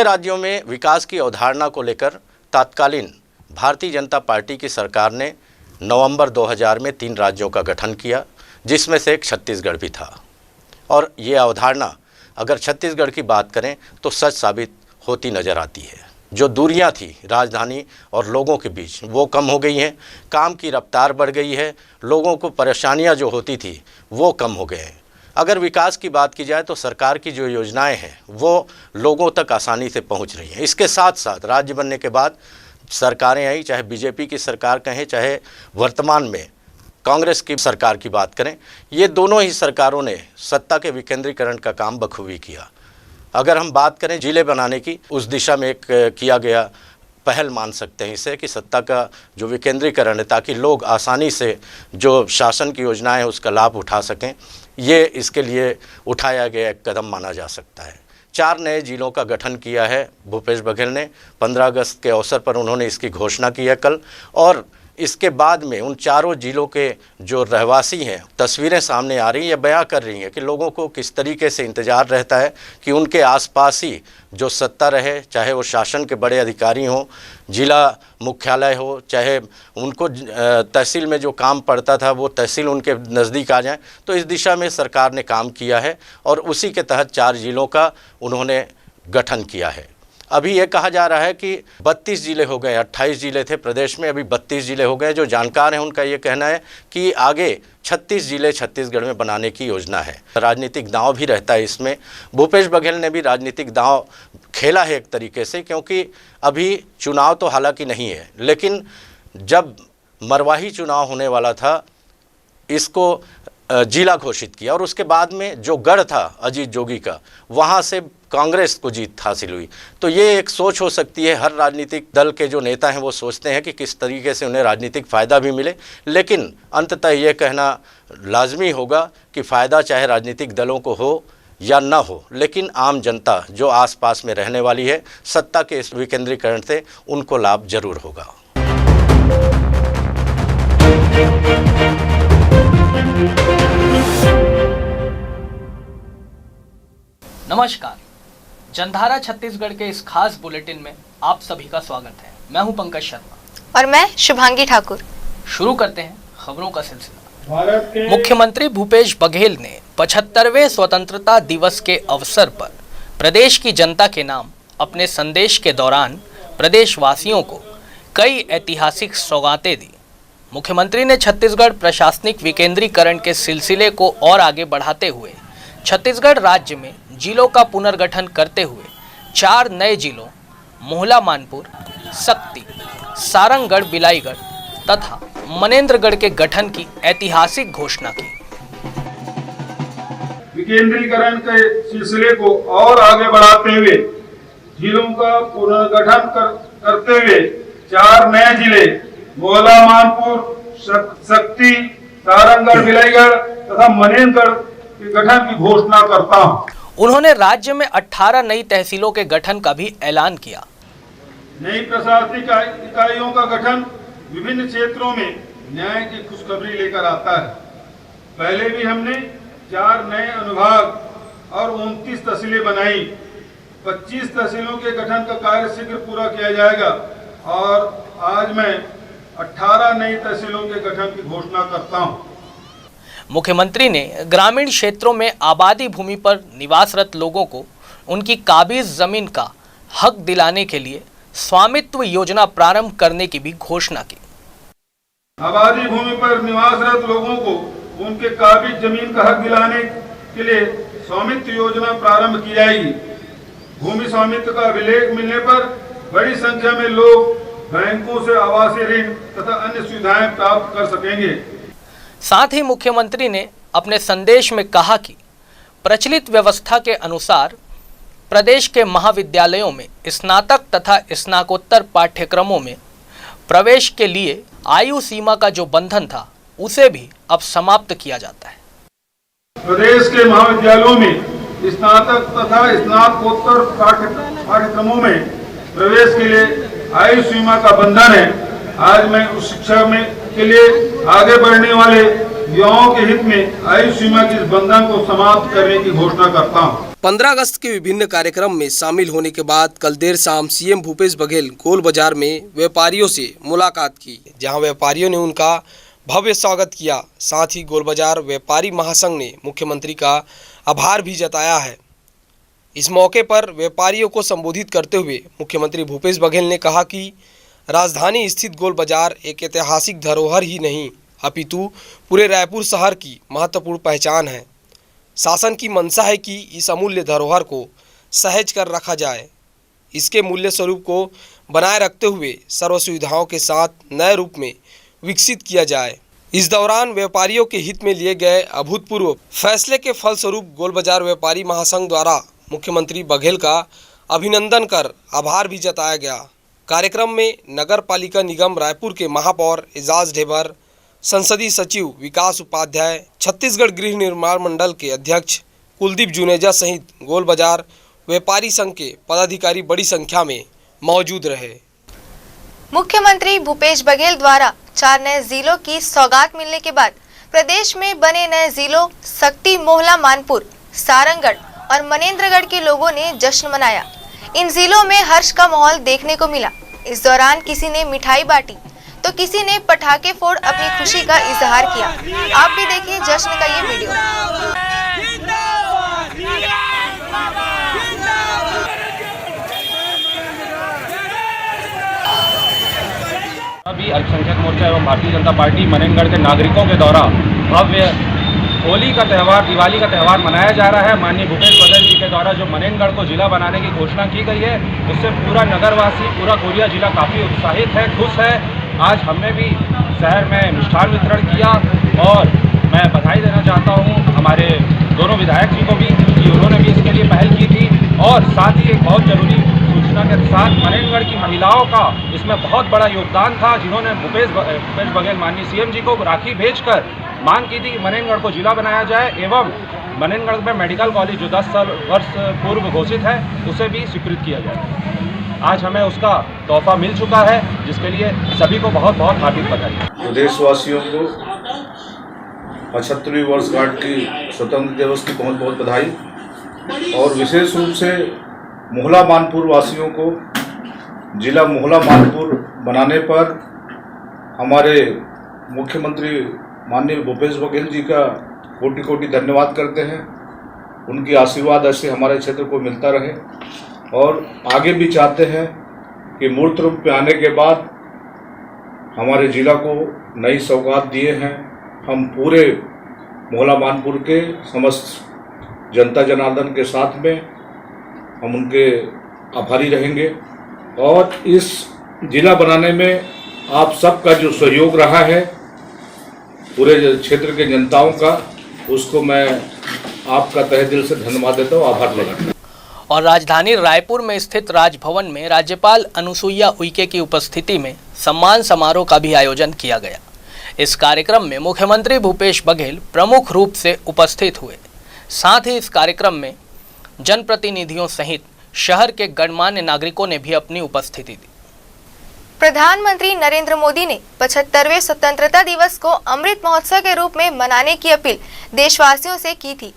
छोटे राज्यों में विकास की अवधारणा को लेकर तत्कालीन भारतीय जनता पार्टी की सरकार ने नवंबर 2000 में 3 राज्यों का गठन किया, जिसमें से एक छत्तीसगढ़ भी था। और ये अवधारणा अगर छत्तीसगढ़ की बात करें तो सच साबित होती नज़र आती है। जो दूरियां थी राजधानी और लोगों के बीच वो कम हो गई हैं, काम की रफ्तार बढ़ गई है, लोगों को परेशानियां जो होती थी वो कम हो गए हैं। अगर विकास की बात की जाए तो सरकार की जो योजनाएं हैं वो लोगों तक आसानी से पहुंच रही हैं। इसके साथ साथ राज्य बनने के बाद सरकारें आई, चाहे बीजेपी की सरकार कहें चाहे वर्तमान में कांग्रेस की सरकार की बात करें, ये दोनों ही सरकारों ने सत्ता के विकेंद्रीकरण का काम बखूबी किया। अगर हम बात करें जिले बनाने की, उस दिशा में एक किया गया पहल मान सकते हैं इसे कि सत्ता का जो विकेंद्रीकरण है ताकि लोग आसानी से जो शासन की योजनाएं हैं उसका लाभ उठा सकें, ये इसके लिए उठाया गया एक कदम माना जा सकता है। 4 नए जिलों का गठन किया है भूपेश बघेल ने। 15 अगस्त के अवसर पर उन्होंने इसकी घोषणा की है कल, और इसके बाद में उन चारों जिलों के जो रहवासी हैं तस्वीरें सामने आ रही हैं, बयां कर रही हैं कि लोगों को किस तरीके से इंतज़ार रहता है कि उनके आसपास ही जो सत्ता रहे, चाहे वो शासन के बड़े अधिकारी हों, जिला मुख्यालय हो, चाहे उनको तहसील में जो काम पड़ता था वो तहसील उनके नज़दीक आ जाए। तो इस दिशा में सरकार ने काम किया है और उसी के तहत 4 जिलों का उन्होंने गठन किया है। अभी ये कहा जा रहा है कि 32 जिले हो गए, 28 जिले थे प्रदेश में, अभी 32 जिले हो गए। जो जानकार हैं उनका ये कहना है कि आगे 36 जिले छत्तीसगढ़ में बनाने की योजना है। राजनीतिक दांव भी रहता है इसमें। भूपेश बघेल ने भी राजनीतिक दांव खेला है एक तरीके से, क्योंकि अभी चुनाव तो हालांकि नहीं है, लेकिन जब मरवाही चुनाव होने वाला था इसको जिला घोषित किया और उसके बाद में जो गढ़ था अजीत जोगी का, वहाँ से कांग्रेस को जीत हासिल हुई। तो ये एक सोच हो सकती है, हर राजनीतिक दल के जो नेता हैं वो सोचते हैं कि किस तरीके से उन्हें राजनीतिक फ़ायदा भी मिले, लेकिन अंततः ये कहना लाजमी होगा कि फ़ायदा चाहे राजनीतिक दलों को हो या ना हो, लेकिन आम जनता जो आसपास में रहने वाली है सत्ता के इस विकेंद्रीकरण से उनको लाभ जरूर होगा। नमस्कार, जनधारा छत्तीसगढ़ के इस खास बुलेटिन में आप सभी का स्वागत है। मैं हूं पंकज शर्मा और मैं शुभांगी ठाकुर। शुरू करते हैं खबरों का सिलसिला। मुख्यमंत्री भूपेश बघेल ने 75वें स्वतंत्रता दिवस के अवसर पर प्रदेश की जनता के नाम अपने संदेश के दौरान प्रदेशवासियों को कई ऐतिहासिक सौगातें दी। मुख्यमंत्री ने छत्तीसगढ़ प्रशासनिक विकेंद्रीकरण के सिलसिले को और आगे बढ़ाते हुए छत्तीसगढ़ राज्य में जिलों का पुनर्गठन करते हुए 4 नए जिलों मोहला मानपुर, सक्ती, सारंगगढ़ बिलाईगढ़ तथा मनेन्द्रगढ़ के गठन की ऐतिहासिक घोषणा की। विकेंद्रीकरण के सिलसिले को और आगे बढ़ाते हुए जिलों का पुनर्गठन करते हुए 4 नए जिले मोहला मानपुर, सक्ती, सारंगगढ़ बिलाईगढ़ तथा मनेन्द्रगढ़ के गठन की घोषणा करता हूँ। उन्होंने राज्य में 18 नई तहसीलों के गठन का भी ऐलान किया। नई प्रशासनिक इकाइयों का गठन विभिन्न क्षेत्रों में न्याय की खुशखबरी लेकर आता है। पहले भी हमने 4 नए अनुभाग और 29 तहसीलें बनाई। 25 तहसीलों के गठन का कार्य शीघ्र पूरा किया जाएगा और आज मैं 18 नई तहसीलों के गठन की घोषणा करता हूँ। मुख्यमंत्री ने ग्रामीण क्षेत्रों में आबादी भूमि पर निवासरत लोगों को उनकी काबिज जमीन का हक दिलाने के लिए स्वामित्व योजना प्रारंभ करने की भी घोषणा की। आबादी भूमि पर निवासरत लोगों को उनके काबिज जमीन का हक दिलाने के लिए स्वामित्व योजना प्रारंभ की जाएगी। भूमि स्वामित्व का अभिलेख मिलने पर बड़ी संख्या में लोग बैंकों से आवासीय ऋण तथा अन्य सुविधाएं प्राप्त कर सकेंगे। साथ ही मुख्यमंत्री ने अपने संदेश में कहा कि प्रचलित व्यवस्था के अनुसार प्रदेश के महाविद्यालयों में स्नातक तथा स्नातकोत्तर पाठ्यक्रमों में प्रवेश के लिए आयु सीमा का जो बंधन था उसे भी अब समाप्त किया जाता है। प्रदेश के महाविद्यालयों में स्नातक तथा स्नातकोत्तर पाठ्यक्रमों में प्रवेश के लिए आयु सीमा का बंधन है। आज मैं उस शिक्षा में के लिए आगे बढ़ने वाले युवाओं के हित में आयु सीमा के इस बंधन को समाप्त करने की घोषणा करता हूं। 15 अगस्त के विभिन्न कार्यक्रम में शामिल होने के बाद कल देर शाम सीएम भूपेश बघेल गोल बाजार में व्यापारियों से मुलाकात की, जहां व्यापारियों ने उनका भव्य स्वागत किया। साथ ही गोल बाजार व्यापारी महासंघ ने मुख्यमंत्री का आभार भी जताया है। इस मौके पर व्यापारियों को संबोधित करते हुए मुख्यमंत्री भूपेश बघेल ने कहा कि राजधानी स्थित गोल बाजार एक ऐतिहासिक धरोहर ही नहीं अपितु पूरे रायपुर शहर की महत्वपूर्ण पहचान है। शासन की मंशा है कि इस अमूल्य धरोहर को सहेज कर रखा जाए, इसके मूल्य स्वरूप को बनाए रखते हुए सर्व सुविधाओं के साथ नए रूप में विकसित किया जाए। इस दौरान व्यापारियों के हित में लिए गए अभूतपूर्व फैसले के फलस्वरूप गोल बाजार व्यापारी महासंघ द्वारा मुख्यमंत्री बघेल का अभिनंदन कर आभार भी जताया गया। कार्यक्रम में नगर पालिका निगम रायपुर के महापौर एजाज ढेबर, संसदीय सचिव विकास उपाध्याय, छत्तीसगढ़ गृह निर्माण मंडल के अध्यक्ष कुलदीप जुनेजा सहित गोल बाजार व्यापारी संघ के पदाधिकारी बड़ी संख्या में मौजूद रहे। मुख्यमंत्री भूपेश बघेल द्वारा 4 नए जिलों की सौगात मिलने के बाद प्रदेश में बने नए जिलों सक्ती, मोहला, मानपुर, सारंगगढ़ और मनेन्द्रगढ़ के लोगों ने जश्न मनाया। इन जिलों में हर्ष का माहौल देखने को मिला। इस दौरान किसी ने मिठाई बांटी तो किसी ने पटाखे फोड़ अपनी खुशी का इजहार किया। आप भी देखिए जश्न का ये वीडियो। अभी अल्पसंख्यक मोर्चा एवं भारतीय जनता पार्टी मनेन्द्रगढ़ के नागरिकों के द्वारा भव्य होली का त्यौहार, दिवाली का त्यौहार मनाया जा रहा है। माननीय भूपेश बघेल जी के द्वारा जो मनेन्द्रगढ़ को जिला बनाने की घोषणा की गई है, उससे पूरा नगरवासी, पूरा कोरिया जिला काफ़ी उत्साहित है, खुश है। आज हमने भी शहर में मिष्ठान वितरण किया और मैं बधाई देना चाहता हूँ हमारे दोनों विधायक जी को भी कि उन्होंने भी इसके लिए पहल की थी। और साथ ही एक बहुत जरूरी सूचना के साथ मनेन्द्रगढ़ की महिलाओं का इसमें बहुत बड़ा योगदान था, जिन्होंने भूपेश बघेल माननीय सीएम जी को राखी भेजकर मांग की थी कि मनेन्द्रगढ़ को जिला बनाया जाए एवं मनेन्द्रगढ़ में मेडिकल कॉलेज जो 10 वर्ष पूर्व घोषित है उसे भी स्वीकृत किया जाए। आज हमें उसका तोहफा मिल चुका है, जिसके लिए सभी को बहुत बहुत हार्दिक बधाई। प्रदेशवासियों को 75वीं वर्षगांठ की स्वतंत्रता दिवस की बहुत बहुत बधाई और विशेष रूप से मोहला मानपुर वासियों को जिला मोहला मानपुर बनाने पर हमारे मुख्यमंत्री माननीय भूपेश बघेल जी का कोटि कोटि धन्यवाद करते हैं। उनकी आशीर्वाद ऐसे हमारे क्षेत्र को मिलता रहे और आगे भी चाहते हैं कि मूर्त रूप में आने के बाद हमारे जिला को नई सौगात दिए हैं। हम पूरे मोहला मानपुर के समस्त जनता जनार्दन के साथ में हम उनके आभारी रहेंगे और इस जिला बनाने में आप सबका जो सहयोग रहा है पूरे क्षेत्र के जनताओं का, उसको मैं आपका तहे दिल से धन्यवाद देता हूँ, आभार लगाता हूँ। और राजधानी रायपुर में स्थित राजभवन में राज्यपाल अनुसुईया उइके की उपस्थिति में सम्मान समारोह का भी आयोजन किया गया। इस कार्यक्रम में मुख्यमंत्री भूपेश बघेल प्रमुख रूप से उपस्थित हुए। साथ ही इस कार्यक्रम में जनप्रतिनिधियों सहित शहर के गणमान्य नागरिकों ने भी अपनी उपस्थिति दी। प्रधानमंत्री नरेंद्र मोदी ने 75वें स्वतंत्रता दिवस को अमृत महोत्सव के रूप में मनाने की अपील देशवासियों से की थी,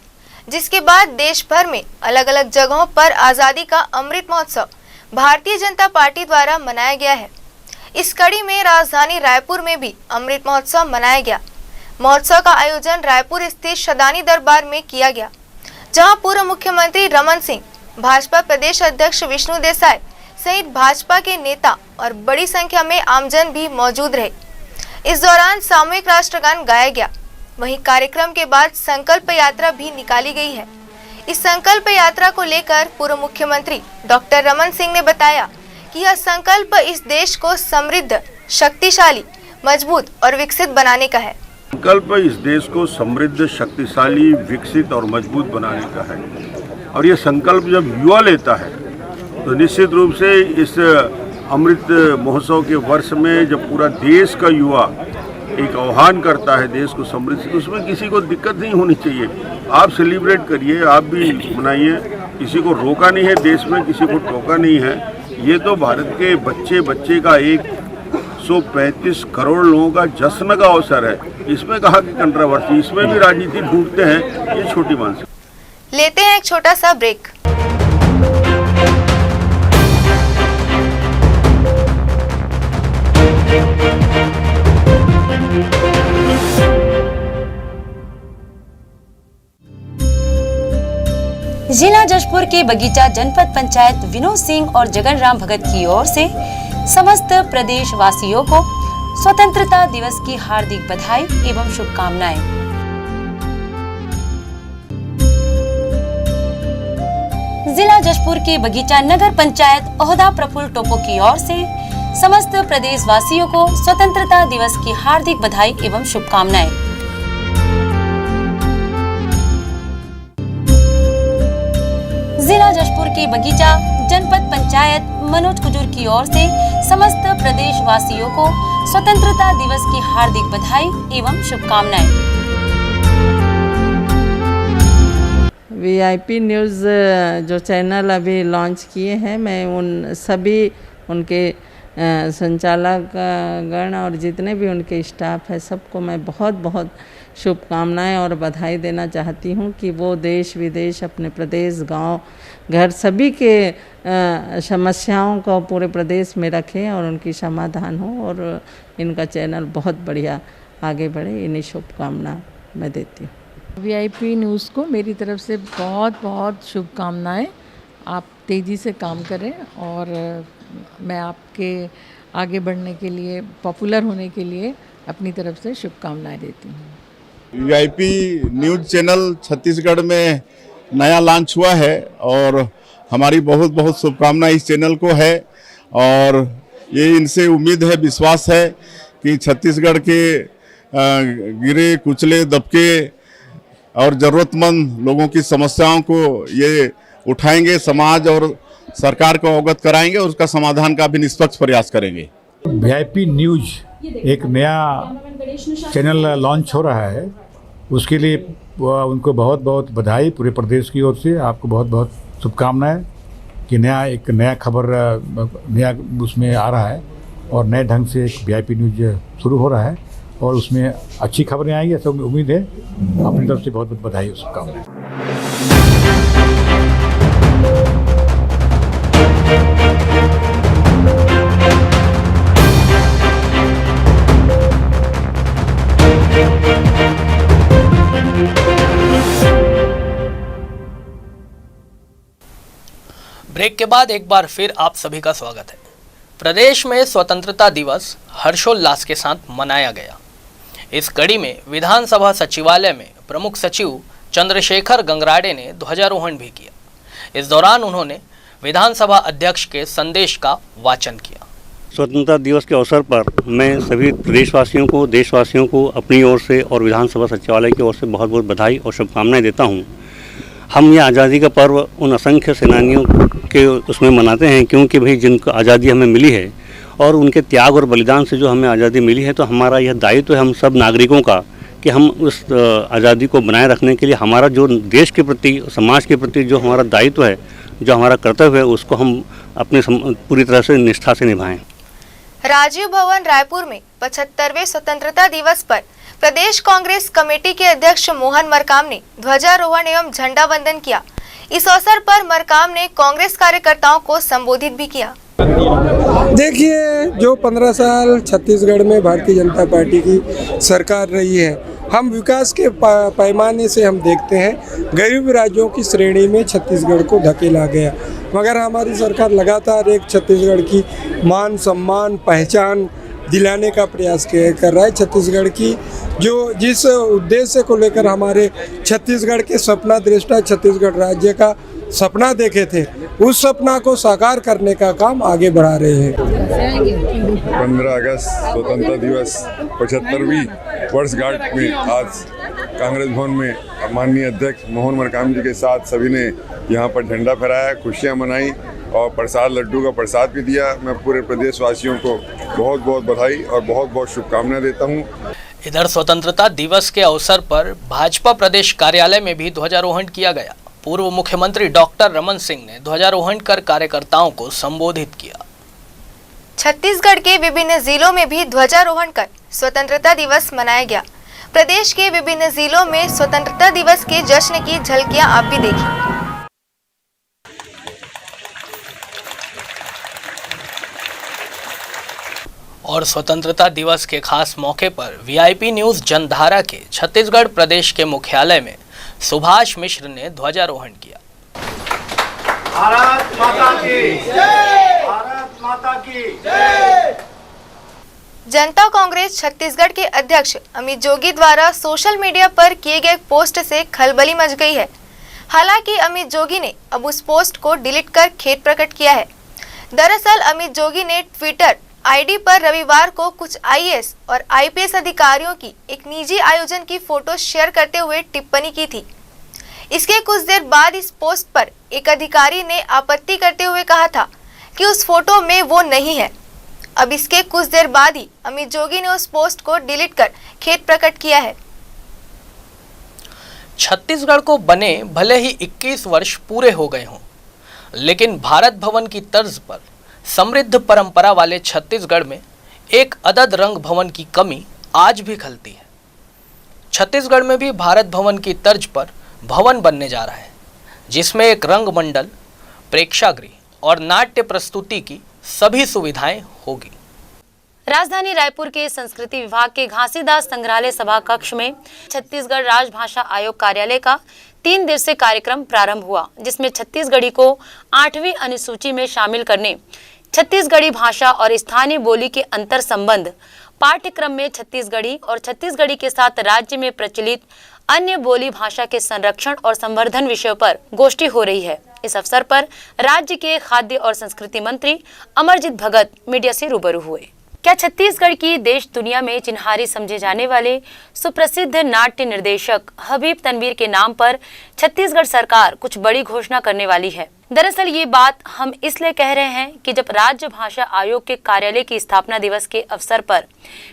जिसके बाद देश भर में अलग अलग जगहों पर आज़ादी का अमृत महोत्सव भारतीय जनता पार्टी द्वारा मनाया गया है। इस कड़ी में राजधानी रायपुर में भी अमृत महोत्सव मनाया गया। महोत्सव का आयोजन रायपुर स्थित शदानी दरबार में किया गया, जहां पूर्व मुख्यमंत्री रमन सिंह, भाजपा प्रदेश अध्यक्ष विष्णु देसाई सहित भाजपा के नेता और बड़ी संख्या में आमजन भी मौजूद रहे। इस दौरान सामूहिक राष्ट्रगान गाया गया। वहीं कार्यक्रम के बाद संकल्प यात्रा भी निकाली गई है। इस संकल्प यात्रा को लेकर पूर्व मुख्यमंत्री डॉक्टर रमन सिंह ने बताया कि यह संकल्प इस देश को समृद्ध, शक्तिशाली, मजबूत और विकसित बनाने का है। संकल्प इस देश को समृद्ध, शक्तिशाली, विकसित और मजबूत बनाने का है। और ये संकल्प जब युवा लेता है तो निश्चित रूप से इस अमृत महोत्सव के वर्ष में जब पूरा देश का युवा एक आह्वान करता है देश को समृद्ध, उसमें किसी को दिक्कत नहीं होनी चाहिए। आप सेलिब्रेट करिए, आप भी मनाइए, किसी को रोका नहीं है, देश में किसी को टोका नहीं है। ये तो भारत के बच्चे का 135 करोड़ लोगों का जश्न का अवसर है। इसमें कहा कि कंट्रोवर्सी, इसमें भी राजनीति ढूंढते हैं, ये छोटी बात है। लेते हैं एक छोटा सा ब्रेक। जिला जशपुर के बगीचा जनपद पंचायत विनोद सिंह और जगन राम भगत की ओर से समस्त प्रदेश वासियों को स्वतंत्रता दिवस की हार्दिक बधाई एवं शुभकामनाएं। जिला जशपुर के बगीचा नगर पंचायत ओहदा प्रफुल्ल टोपो की ओर से समस्त प्रदेश वासियों को स्वतंत्रता दिवस की हार्दिक बधाई एवं शुभकामनाएं। जिला जशपुर के बगीचा जनपद पंचायत मनोज कुजूर की ओर से समस्त प्रदेश वासियों को स्वतंत्रता दिवस की हार्दिक बधाई एवं शुभकामनाएं। वीआईपी न्यूज़ जो चैनल अभी लॉन्च किए हैं, मैं उन सभी उनके संचालक गण और जितने भी उनके स्टाफ है सबको मैं बहुत बहुत शुभकामनाएं और बधाई देना चाहती हूं कि वो देश विदेश अपने प्रदेश गांव घर सभी के समस्याओं को पूरे प्रदेश में रखें और उनकी समाधान हो और इनका चैनल बहुत बढ़िया आगे बढ़े। इन्हीं शुभकामना मैं देती हूँ। वीआईपी न्यूज़ को मेरी तरफ से बहुत बहुत शुभकामनाएं। आप तेज़ी से काम करें और मैं आपके आगे बढ़ने के लिए, पॉपुलर होने के लिए अपनी तरफ से शुभकामनाएं देती हूँ। वीआईपी न्यूज़ चैनल छत्तीसगढ़ में नया लॉन्च हुआ है और हमारी बहुत बहुत शुभकामनाएं इस चैनल को है और ये इनसे उम्मीद है, विश्वास है कि छत्तीसगढ़ के गिरे कुचले दबके और ज़रूरतमंद लोगों की समस्याओं को ये उठाएंगे, समाज और सरकार को अवगत कराएंगे और उसका समाधान का भी निष्पक्ष प्रयास करेंगे। वीआईपी न्यूज़ एक नया चैनल लॉन्च हो रहा है, उसके लिए उनको बहुत बहुत बधाई पूरे प्रदेश की ओर से। आपको बहुत बहुत शुभकामनाएं कि एक नया खबर नया उसमें आ रहा है और नए ढंग से एक वीआईपी न्यूज़ शुरू हो रहा है और उसमें अच्छी खबरें आएंगी, ऐसा उम्मीद है। अपनी तरफ से बहुत बहुत बधाई और शुभकामनाएं। ब्रेक के बाद एक बार फिर आप सभी का स्वागत है। प्रदेश में स्वतंत्रता दिवस हर्षोल्लास के साथ मनाया गया। इस कड़ी में विधानसभा सचिवालय में प्रमुख सचिव चंद्रशेखर गंगराडे ने ध्वजारोहण भी किया। इस दौरान उन्होंने विधानसभा अध्यक्ष के संदेश का वाचन किया। स्वतंत्रता दिवस के अवसर पर मैं सभी प्रदेशवासियों को, देशवासियों को अपनी ओर से और विधानसभा सचिवालय की ओर से बहुत बहुत बधाई और शुभकामनाएं देता हूं। हम ये आज़ादी का पर्व उन असंख्य सेनानियों के उसमें मनाते हैं क्योंकि भाई जिनको आज़ादी हमें मिली है और उनके त्याग और बलिदान से जो हमें आज़ादी मिली है, तो हमारा यह दायित्व है हम सब नागरिकों का कि हम उस आज़ादी को बनाए रखने के लिए हमारा जो देश के प्रति, समाज के प्रति जो हमारा दायित्व है, जो हमारा कर्तव्य है, उसको हम अपने पूरी तरह से निष्ठा से निभाएं। राजीव भवन रायपुर में 75वें स्वतंत्रता दिवस पर प्रदेश कांग्रेस कमेटी के अध्यक्ष मोहन मरकाम ने ध्वजारोहण एवं झंडा वंदन किया। इस अवसर पर मरकाम ने कांग्रेस कार्यकर्ताओं को संबोधित भी किया। देखिए, जो 15 साल छत्तीसगढ़ में भारतीय जनता पार्टी की सरकार रही है, हम विकास के पैमाने से हम देखते हैं गरीब राज्यों की श्रेणी में छत्तीसगढ़ को धकेला गया, मगर हमारी सरकार लगातार एक छत्तीसगढ़ की मान सम्मान पहचान दिलाने का प्रयास कर रहा है। छत्तीसगढ़ की जिस उद्देश्य को लेकर हमारे छत्तीसगढ़ के सपना दृष्टा छत्तीसगढ़ राज्य का सपना देखे थे, उस सपना को साकार करने का काम आगे बढ़ा रहे हैं। 15 अगस्त स्वतंत्रता दिवस 75वीं वर्षगांठ में आज कांग्रेस भवन में माननीय अध्यक्ष मोहन मरकाम जी के साथ सभी ने यहाँ पर झंडा फहराया, खुशियाँ मनाई और प्रसाद, लड्डू का प्रसाद भी दिया। मैं पूरे प्रदेशवासियों को बहुत बहुत बधाई और बहुत बहुत शुभकामनाएं देता हूँ। इधर स्वतंत्रता दिवस के अवसर पर भाजपा प्रदेश कार्यालय में भी ध्वजारोहण किया गया। पूर्व मुख्यमंत्री डॉक्टर रमन सिंह ने ध्वजारोहण कर कार्यकर्ताओं को संबोधित किया। छत्तीसगढ़ के विभिन्न जिलों में भी ध्वजारोहण कर स्वतंत्रता दिवस मनाया गया। प्रदेश के विभिन्न जिलों में स्वतंत्रता दिवस के जश्न की झलकियां आप भी देखी। और स्वतंत्रता दिवस के खास मौके पर वीआईपी न्यूज जनधारा के छत्तीसगढ़ प्रदेश के मुख्यालय में सुभाष मिश्र ने ध्वजारोहण किया। भारत माता की जय, भारत माता की जय। जनता कांग्रेस छत्तीसगढ़ के अध्यक्ष अमित जोगी द्वारा सोशल मीडिया पर किए गए पोस्ट से खलबली मच गई है। हालांकि अमित जोगी ने अब उस पोस्ट को डिलीट कर खेद प्रकट किया है। दरअसल अमित जोगी ने ट्विटर आईडी पर रविवार को कुछ आईएएस और आईपीएस अधिकारियों की एक निजी आयोजन की फोटो शेयर करते हुए टिप्पणी की थी। इसके कुछ देर बाद इस पोस्ट पर एक अधिकारी ने आपत्ति करते हुए कहा था कि उस फोटो में वो नहीं है। अब इसके कुछ देर बाद ही अमित जोगी ने उस पोस्ट को डिलीट कर खेद प्रकट किया है। छत्तीसगढ़ को बने भले ही 21 वर्ष पूरे हो गए हों, लेकिन भारत भवन की तर्ज पर समृद्ध परंपरा वाले छत्तीसगढ़ में एक अदद रंग भवन की कमी आज भी खलती है। छत्तीसगढ़ में भी भारत भवन की तर्ज पर भवन बनने जा रहा है, जिसमें एक रंग मंडल, प्रेक्षागृह और नाट्य प्रस्तुति की सभी सुविधाएं होगी। राजधानी रायपुर के संस्कृति विभाग के घासीदास संग्रहालय सभा कक्ष में छत्तीसगढ़ राजभाषा आयोग कार्यालय का 3 दिवसीय कार्यक्रम प्रारंभ हुआ, जिसमें छत्तीसगढ़ी को 8वीं अनुसूची में शामिल करने, छत्तीसगढ़ी भाषा और स्थानीय बोली के अंतर संबंध, पाठ्यक्रम में छत्तीसगढ़ी और छत्तीसगढ़ी के साथ राज्य में प्रचलित अन्य बोली भाषा के संरक्षण और संवर्धन विषयों पर गोष्ठी हो रही है। इस अवसर पर राज्य के खाद्य और संस्कृति मंत्री अमरजीत भगत मीडिया से रूबरू हुए। क्या छत्तीसगढ़ की देश दुनिया में चिन्हारी समझे जाने वाले सुप्रसिद्ध नाट्य निर्देशक हबीब तनवीर के नाम पर छत्तीसगढ़ सरकार कुछ बड़ी घोषणा करने वाली है? दरअसल ये बात हम इसलिए कह रहे हैं कि जब राज्य भाषा आयोग के कार्यालय की स्थापना दिवस के अवसर पर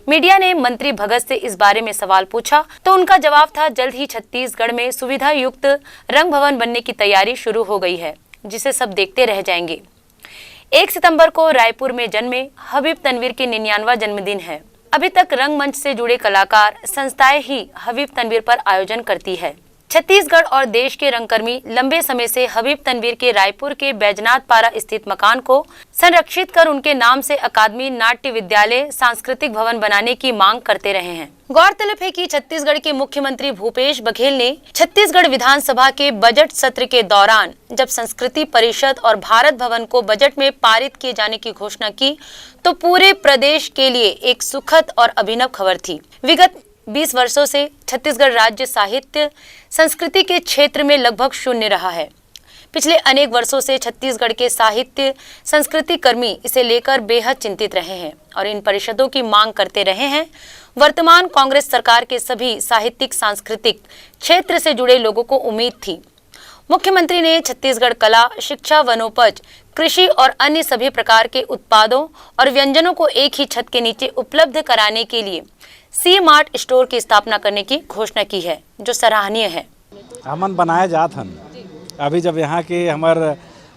मीडिया ने मंत्री भगत से इस बारे में सवाल पूछा, तो उनका जवाब था जल्द ही छत्तीसगढ़ में सुविधा युक्त रंग भवन बनने की तैयारी शुरू हो गई है, जिसे सब देखते रह जाएंगे। 1 सितंबर को रायपुर में जन्मे हबीब तनवीर की 99वां जन्मदिन है। अभी तक रंगमंच से जुड़े कलाकार संस्थाएं ही हबीब तनवीर पर आयोजन करती है। छत्तीसगढ़ और देश के रंगकर्मी लंबे समय से हबीब तनवीर के रायपुर के बैजनाथ पारा स्थित मकान को संरक्षित कर उनके नाम से अकादमी, नाट्य विद्यालय, सांस्कृतिक भवन बनाने की मांग करते रहे हैं। गौरतलब है कि छत्तीसगढ़ के मुख्यमंत्री भूपेश बघेल ने छत्तीसगढ़ विधानसभा के बजट सत्र के दौरान जब संस्कृति परिषद और भारत भवन को बजट में पारित किए जाने की घोषणा की, तो पूरे प्रदेश के लिए एक सुखद और अभिनव खबर थी। विगत 20 वर्षों से छत्तीसगढ़ राज्य साहित्य संस्कृति के क्षेत्र में लगभग शून्य रहा है। पिछले अनेक वर्षों से छत्तीसगढ़ के साहित्य संस्कृति कर्मी इसे लेकर बेहद चिंतित रहे हैं और इन परिषदों की मांग करते रहे हैं। वर्तमान कांग्रेस सरकार के सभी साहित्यिक सांस्कृतिक क्षेत्र से जुड़े लोगों को उम्मीद थी। मुख्यमंत्री ने छत्तीसगढ़ कला, शिक्षा, वनोपज, कृषि और अन्य सभी प्रकार के उत्पादों और व्यंजनों को एक ही छत के नीचे उपलब्ध कराने के लिए सी मार्ट स्टोर की स्थापना करने की घोषणा की है, जो सराहनीय है। हमन बनाए जात हन अभी जब यहाँ के हमार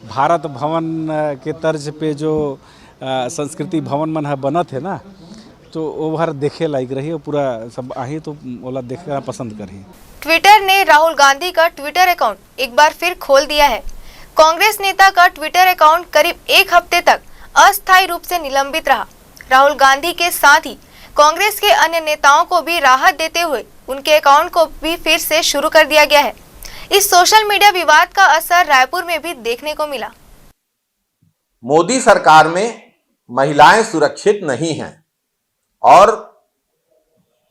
भारत भवन के तर्ज पे जो संस्कृति भवन मन है बनत है ना, तो वो हर देखे लायक रही और पूरा सब आही तो ओला देखना पसंद करी। ट्विटर ने राहुल गांधी का ट्विटर अकाउंट एक बार फिर खोल दिया है। कांग्रेस नेता का ट्विटर अकाउंट करीब 1 हफ्ते तक अस्थायी रूप से निलंबित रहा। राहुल गांधी के साथ ही कांग्रेस के अन्य नेताओं को भी राहत देते हुए उनके अकाउंट को भी फिर से शुरू कर दिया गया है। इस सोशल मीडिया विवाद का असर रायपुर में भी देखने को मिला। मोदी सरकार में महिलाएं सुरक्षित नहीं हैं और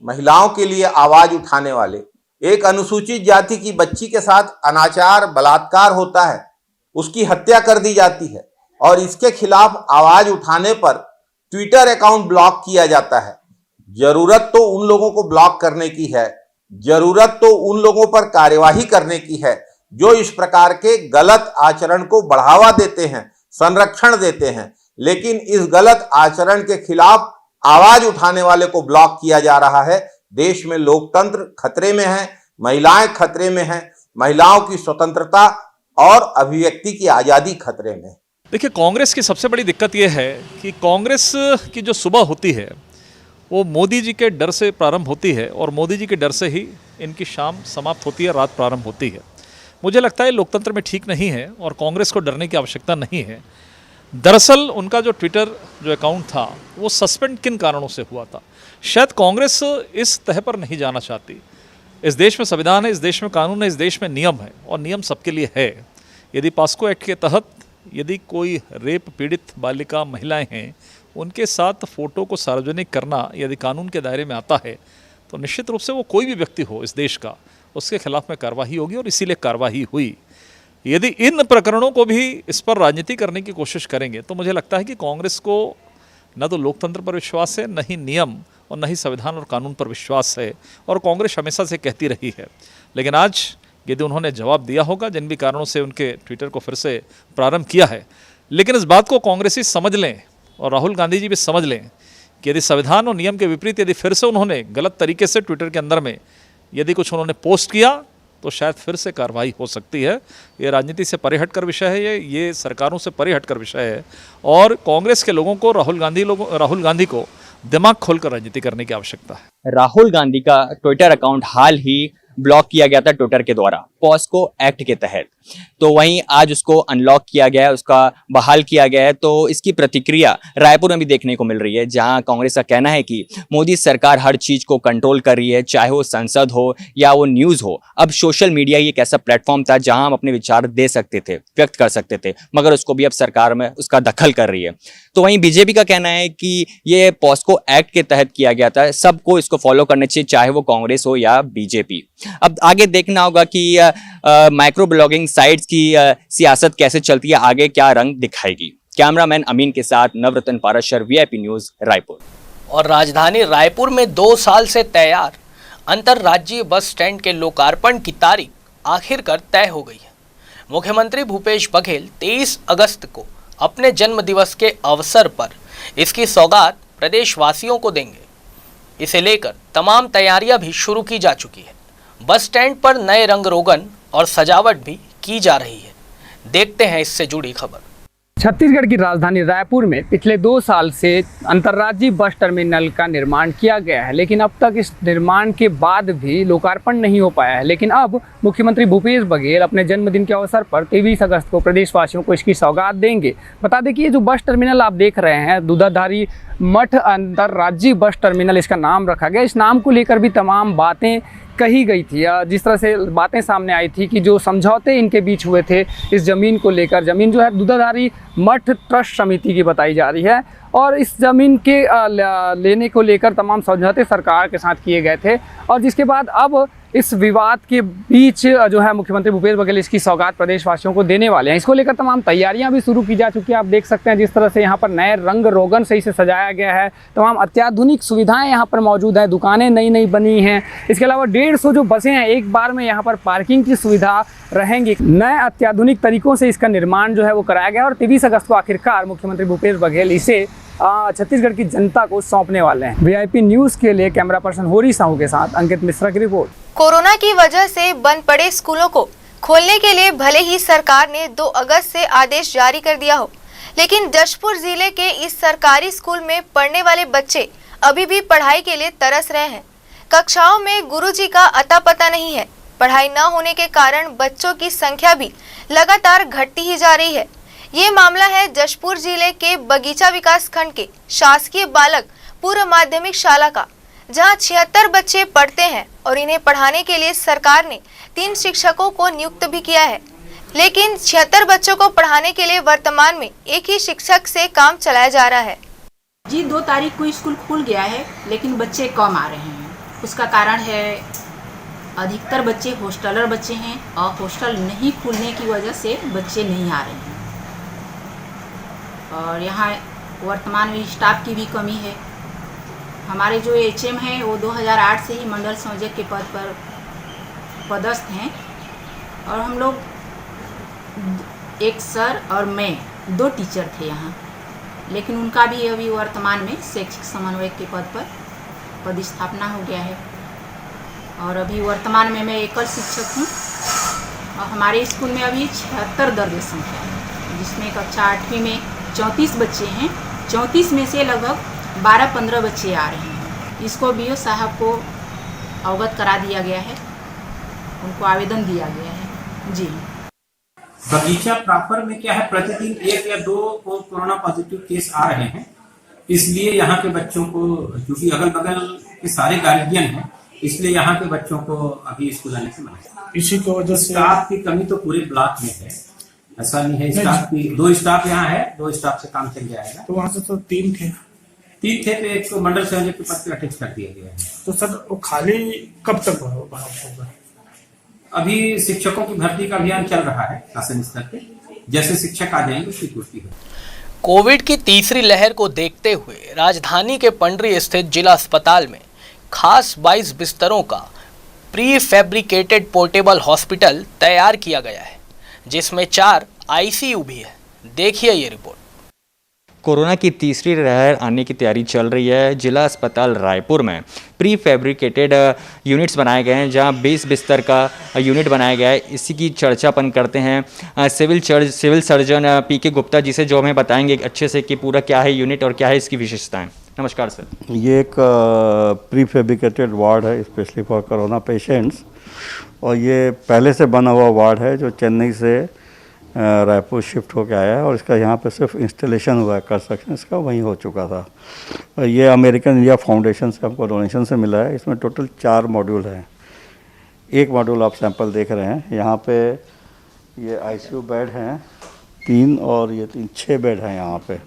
महिलाओं के लिए आवाज उठाने वाले, एक अनुसूचित जाति की बच्ची के साथ अनाचार, बलात्कार होता है, उसकी हत्या कर दी जाती है और इसके खिलाफ आवाज उठाने पर ट्विटर अकाउंट ब्लॉक किया जाता है। जरूरत तो उन लोगों को ब्लॉक करने की है, जरूरत तो उन लोगों पर कार्यवाही करने की है जो इस प्रकार के गलत आचरण को बढ़ावा देते हैं, संरक्षण देते हैं, लेकिन इस गलत आचरण के खिलाफ आवाज उठाने वाले को ब्लॉक किया जा रहा है। देश में लोकतंत्र खतरे में है, महिलाएं खतरे में हैं, महिलाओं की स्वतंत्रता और अभिव्यक्ति की आज़ादी खतरे में। देखिए, कांग्रेस की सबसे बड़ी दिक्कत यह है कि कांग्रेस की जो सुबह होती है वो मोदी जी के डर से प्रारंभ होती है और मोदी जी के डर से ही इनकी शाम समाप्त होती है, रात प्रारंभ होती है। मुझे लगता है लोकतंत्र में ठीक नहीं है और कांग्रेस को डरने की आवश्यकता नहीं है। दरअसल उनका जो ट्विटर जो अकाउंट था वो सस्पेंड किन कारणों से हुआ था, शायद कांग्रेस इस तह पर नहीं जाना चाहती। इस देश में संविधान है, इस देश में कानून है, इस देश में नियम है और नियम सबके लिए है। यदि पॉस्को एक्ट के तहत यदि कोई रेप पीड़ित बालिका महिलाएं हैं, उनके साथ फ़ोटो को सार्वजनिक करना यदि कानून के दायरे में आता है तो निश्चित रूप से वो कोई भी व्यक्ति हो इस देश का, उसके खिलाफ में कार्रवाई होगी और इसीलिए कार्रवाई हुई। यदि इन प्रकरणों को भी इस पर राजनीति करने की कोशिश करेंगे तो मुझे लगता है कि कांग्रेस को न तो लोकतंत्र पर विश्वास है, न ही नियम और न ही संविधान और कानून पर विश्वास है और कांग्रेस हमेशा से कहती रही है। लेकिन आज यदि उन्होंने जवाब दिया होगा जिन भी कारणों से उनके ट्विटर को फिर से प्रारंभ किया है, लेकिन इस बात को कांग्रेसी समझ लें और राहुल गांधी जी भी समझ लें कि यदि संविधान और नियम के विपरीत यदि फिर से उन्होंने गलत तरीके से ट्विटर के अंदर में यदि कुछ उन्होंने पोस्ट किया तो शायद फिर से कार्रवाई हो सकती है। ये राजनीति से परे हटकर विषय है, ये सरकारों से परे हटकर विषय है और कांग्रेस के लोगों को राहुल गांधी को दिमाग खोलकर राजनीति करने की आवश्यकता है। राहुल गांधी का ट्विटर अकाउंट हाल ही ब्लॉक किया गया था ट्विटर के द्वारा पॉस्को एक्ट के तहत, तो वहीं आज उसको अनलॉक किया गया है, उसका बहाल किया गया है। तो इसकी प्रतिक्रिया रायपुर में भी देखने को मिल रही है, जहां कांग्रेस का कहना है कि मोदी सरकार हर चीज को कंट्रोल कर रही है, चाहे वो संसद हो या वो न्यूज हो। अब सोशल मीडिया ही एक ऐसा प्लेटफॉर्म था जहां हम अपने विचार दे सकते थे, व्यक्त कर सकते थे, मगर उसको भी अब सरकार में उसका दखल कर रही है। तो वहीं बीजेपी का कहना है कि ये पॉस्को एक्ट के तहत किया गया था, सबको इसको फॉलो करना चाहिए, चाहे वो कांग्रेस हो या बीजेपी। अब आगे देखना होगा कि माइक्रो ब्लॉगिंग साइट्स की सियासत कैसे चलती है, आगे क्या रंग दिखाएगी। कैमरामैन अमीन के साथ नवरत्न पाराशर, वीआईपी न्यूज, रायपुर। और राजधानी रायपुर में 2 साल से तैयार अंतर्राज्यीय बस स्टैंड के लोकार्पण की तारीख आखिरकार तय हो गई है। मुख्यमंत्री भूपेश बघेल 23 अगस्त को अपने जन्मदिवस के अवसर पर इसकी सौगात प्रदेशवासियों को देंगे। इसे लेकर तमाम तैयारियां भी शुरू की जा चुकी है। बस स्टैंड पर नए रंग रोगन और सजावट भी की जा रही है। देखते हैं इससे जुड़ी खबर। छत्तीसगढ़ की राजधानी रायपुर में पिछले 2 साल से अंतर्राज्यीय बस टर्मिनल का निर्माण किया गया है, लेकिन अब तक इस निर्माण के बाद भी लोकार्पण नहीं हो पाया है। लेकिन अब मुख्यमंत्री भूपेश बघेल अपने जन्मदिन के अवसर पर 23 अगस्त को प्रदेशवासियों को इसकी सौगात देंगे। बता दें कि ये जो बस टर्मिनल आप देख रहे हैं, दूधाधारी मठ अंतर्राज्यीय बस टर्मिनल इसका नाम रखा गया। इस नाम को लेकर भी तमाम बातें कही गई थी, जिस तरह से बातें सामने आई थी कि जो समझौते इनके बीच हुए थे इस ज़मीन को लेकर, ज़मीन जो है दूधाधारी मठ ट्रस्ट समिति की बताई जा रही है और इस ज़मीन के लेने को लेकर तमाम समझौते सरकार के साथ किए गए थे और जिसके बाद अब इस विवाद के बीच जो है मुख्यमंत्री भूपेश बघेल इसकी सौगात प्रदेशवासियों को देने वाले हैं। इसको लेकर तमाम तैयारियां भी शुरू की जा चुकी है। आप देख सकते हैं जिस तरह से यहाँ पर नए रंग रोगन से इसे सजाया गया है, तमाम अत्याधुनिक सुविधाएं यहाँ पर मौजूद हैं, दुकानें नई नई बनी हैं। इसके अलावा 150 जो बसें हैं, एक बार में यहाँ पर पार्किंग की सुविधा रहेंगी। नए अत्याधुनिक तरीकों से इसका निर्माण जो है वो कराया गया और 23 अगस्त को आखिरकार मुख्यमंत्री भूपेश बघेल इसे छत्तीसगढ़ की जनता को सौंपने वाले हैं। वीआईपी न्यूज के लिए कैमरा पर्सन होरी साहू के साथ अंकित मिश्रा की रिपोर्ट। कोरोना की वजह से बंद पड़े स्कूलों को खोलने के लिए भले ही सरकार ने 2 अगस्त से आदेश जारी कर दिया हो, लेकिन जशपुर जिले के इस सरकारी स्कूल में पढ़ने वाले बच्चे अभी भी पढ़ाई के लिए तरस रहे हैं। कक्षाओं में गुरुजी का अता पता नहीं है। पढ़ाई न होने के कारण बच्चों की संख्या भी लगातार घटती ही जा रही है। ये मामला है जशपुर जिले के बगीचा विकास खंड के शासकीय बालक पूर्व माध्यमिक शाला का, जहां 76 बच्चे पढ़ते हैं और इन्हें पढ़ाने के लिए सरकार ने 3 शिक्षकों को नियुक्त भी किया है, लेकिन 76 बच्चों को पढ़ाने के लिए वर्तमान में एक ही शिक्षक से काम चलाया जा रहा है। जी 2 तारीख को स्कूल खुल गया है, लेकिन बच्चे कम आ रहे हैं। उसका कारण है अधिकतर बच्चे हॉस्टलर बच्चे हैं और हॉस्टल नहीं खुलने की वजह से बच्चे नहीं आ रहे हैं और यहाँ वर्तमान में स्टाफ की भी कमी है। हमारे जो एचएम हैं वो 2008 से ही मंडल संयोजक के पद पर पदस्थ हैं और हम लोग एक सर और मैं 2 टीचर थे यहाँ, लेकिन उनका भी अभी वर्तमान में शैक्षिक समन्वयक के पद पर पदस्थापना हो गया है और अभी वर्तमान में मैं एकल शिक्षक हूँ और हमारे स्कूल में अभी 76 दर्ज संख्या है, जिसमें कक्षा 8वीं में 34 बच्चे हैं। 34 में से लगभग 12-15 बच्चे आ रहे हैं इसको बीओ साहब को अवगत करा दिया गया है, उनको आवेदन दिया गया है। जी। बगीचा प्रॉपर में क्या है, प्रतिदिन 1 या 2 कोरोना पॉजिटिव केस आ रहे हैं, इसलिए यहाँ के बच्चों को, क्योंकि अगल बगल के सारे गार्जियन हैं, इसलिए यहाँ के बच्चों को अभी स्कूल आने से मना। इसी की वजह से स्टाफ की कमी तो पूरे ब्लॉक में है, ऐसा नहीं है। स्टाफ की 2 स्टाफ यहाँ है, 2 स्टाफ से काम चल जाएगा। तो वहाँ से तो 3 थे तो एक मंडल संयोजक के पद पे अटैच कर दिया गया है। तो सर वो खाली कब तक होगा? अभी शिक्षकों की भर्ती का अभियान चल रहा है शासन स्तर पे, जैसे शिक्षक आ जाएंगे उसकी पूर्ति होगी। कोविड की तीसरी लहर को देखते हुए राजधानी के पंडरी स्थित जिला अस्पताल में खास 22 बिस्तरों का प्री फैब्रिकेटेड पोर्टेबल हॉस्पिटल तैयार किया गया है, जिसमें 4 आईसीयू भी है। देखिए ये रिपोर्ट। कोरोना की तीसरी लहर आने की तैयारी चल रही है। जिला अस्पताल रायपुर में प्री फैब्रिकेटेड यूनिट्स बनाए गए हैं, जहां 20 बिस्तर का यूनिट बनाया गया है। इसी की चर्चा अपन करते हैं सिविल सर्जन पीके गुप्ता जी से, जो हमें बताएंगे अच्छे से कि पूरा क्या है यूनिट और क्या है इसकी विशेषताएं। नमस्कार सर। ये एक प्री फैब्रिकेटेड वार्ड है स्पेशली फॉर कोरोना पेशेंट्स, और ये पहले से बना हुआ वार्ड है जो चेन्नई से रायपुर शिफ्ट होकर आया है, और इसका यहाँ पे सिर्फ इंस्टॉलेशन हुआ है, कंस्ट्रक्शन इसका वहीं हो चुका था। और ये अमेरिकन इंडिया फाउंडेशन से हमको डोनेशन से मिला है। इसमें टोटल 4 मॉड्यूल हैं। एक मॉड्यूल आप सैंपल देख रहे हैं, यहाँ पे ये आईसीयू बेड हैं 3, और ये 6 बेड हैं। यहाँ पे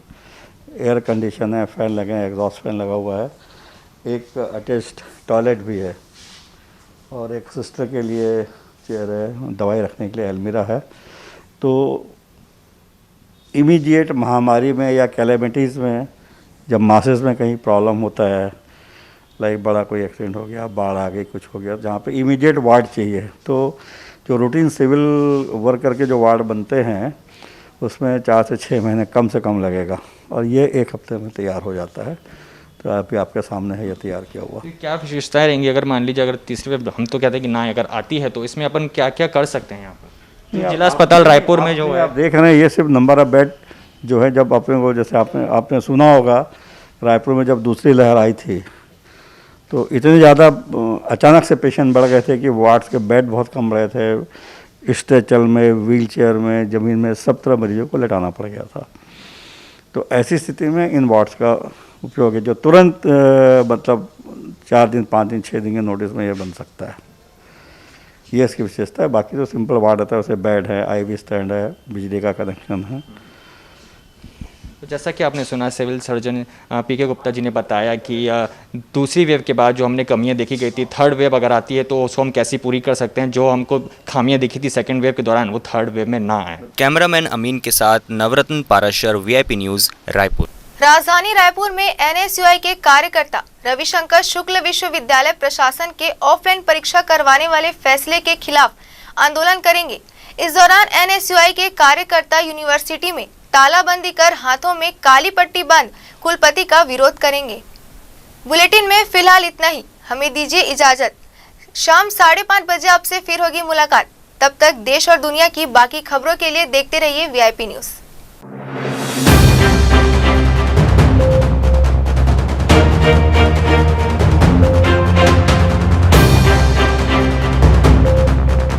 एयर कंडीशन है, फ़ैन लगे हैं, एग्जॉस्ट फैन लगा हुआ है, एक अटैच्ड टॉयलेट भी है, और एक सिस्टर के लिए चेयर है, दवाई रखने के लिए अलमीरा है। तो इमीडिएट महामारी में या कैलेमिटीज़ में जब मासेस में कहीं प्रॉब्लम होता है, लाइक बड़ा कोई एक्सीडेंट हो गया, बाढ़ आ गई, कुछ हो गया, जहाँ पे इमीडिएट वार्ड चाहिए, तो जो रूटीन सिविल वर्कर के जो वार्ड बनते हैं उसमें 4 से 6 महीने कम से कम लगेगा, और ये 1 हफ्ते में तैयार हो जाता है। तो आपके सामने है ये तैयार किया हुआ। क्या विशेषताएँ रहेंगी अगर मान लीजिए अगर तीसरी वेव, हम तो कहते हैं कि ना अगर आती है तो इसमें अपन क्या क्या कर सकते हैं यहाँ पर जिला अस्पताल रायपुर में जो है? आप देख रहे हैं ये सिर्फ नंबर ऑफ बेड जो है, जब अपने को जैसे आपने सुना होगा रायपुर में जब दूसरी लहर आई थी तो इतने ज़्यादा अचानक से पेशेंट बढ़ गए थे कि वार्ड्स के बेड बहुत कम रहे थे। स्ट्रेचर में, व्हील चेयर में, ज़मीन में, सब तरह मरीजों को लेटाना पड़ गया था। तो ऐसी स्थिति में इन वार्ड्स का उपयोग है, जो तुरंत मतलब 4 दिन, 5 दिन, 6 दिन के नोटिस में ये बन सकता है। ये इसकी विशेषता है। बाकी जो सिंपल वार्ड रहता है उसे बेड है, आईवी स्टैंड है, बिजली का कनेक्शन है। तो जैसा कि आपने सुना सिविल सर्जन पीके गुप्ता जी ने बताया कि दूसरी वेव के बाद जो हमने कमियां देखी गई थी, थर्ड वेव अगर आती है तो उसको हम कैसे पूरी कर सकते हैं। जो हमको खामियां दिखी थी सेकेंड वेव के दौरान, वो थर्ड वेव में ना आए। कैमरामैन अमीन के साथ नवरत्न पाराशर, वीआईपी न्यूज़ रायपुर। राजधानी रायपुर में एनएसयूआई के कार्यकर्ता रविशंकर शुक्ल विश्वविद्यालय प्रशासन के ऑफलाइन परीक्षा करवाने वाले फैसले के खिलाफ आंदोलन करेंगे। इस दौरान एनएसयूआई के कार्यकर्ता यूनिवर्सिटी में तालाबंदी कर हाथों में काली पट्टी बांध कुलपति का विरोध करेंगे। बुलेटिन में फिलहाल इतना ही, हमें दीजिए इजाजत। शाम 5:30 बजे आपसे फिर होगी मुलाकात। तब तक देश और दुनिया की बाकी खबरों के लिए देखते रहिए वीआईपी न्यूज़।